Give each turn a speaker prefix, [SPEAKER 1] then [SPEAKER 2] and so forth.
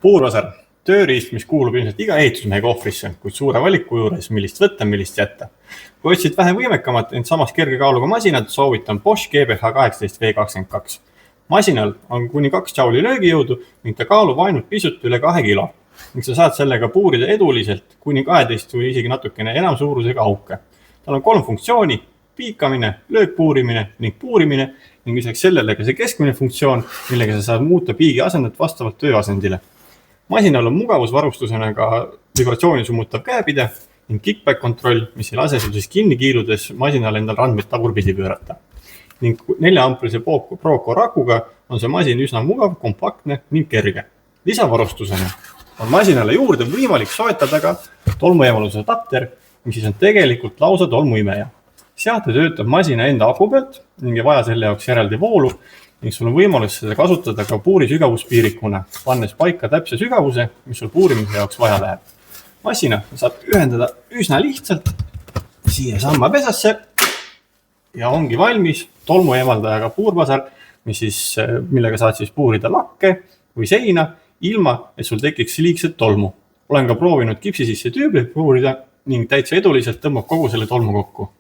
[SPEAKER 1] Puurvasar, tööriist, mis kuulub ilmselt iga ehitusmehe kohvrisse, kuid suure valiku juures, millist võtta, millist jätta. Kui otsid vähe võimekamat, ent samas kerge kaaluga masinad, soovitan Bosch GBH 18 V22. Masinal on kuni 2 džauli löögijõudu ning ta kaalub ainult pisut üle 2 kilo. Ning sa saad sellega puurida eduliselt kuni 12 või isegi natukene enam suurusega auke. Tal on 3 funktsiooni, piikamine, löökpuurimine ning puurimine ning lisaks sellele ka see keskmine funktsioon, millega sa saad muuta piigi asendat vastavalt tööasendile. Masinal on mugavusvarustusena ka vibratsiooni summutav käepide ning kickback kontroll, mis ei lase sul siis kinni kiiludes masinal endal randmeid tagurpidi pöörata. Ning 4-amprise Proco rakuga on see masin üsna mugav, kompaktne ning kerge. Lisavarustusena on masinale juurde võimalik soetada ka tolmueemaluse adapter, mis siis on tegelikult lausa tolmuimeja. Sealt töötab masina enda aku pealt ning ei vaja selle jaoks järeldi voolu ning sul on võimalus seda kasutada ka puuri sügavuspiirikuna, pannes paika täpse sügavuse, mis sul puurimise jaoks vaja läheb. Masina saab ühendada üsna lihtsalt siia samma pesasse ja ongi valmis tolmueemaldajaga puurvasar, millega saad siis puurida lakke või seina, ilma et sul tekiks liigset tolmu. Olen ka proovinud kipsi sisse tüübli puurida ning täitsa eduliselt tõmbab kogu selle tolmu kokku.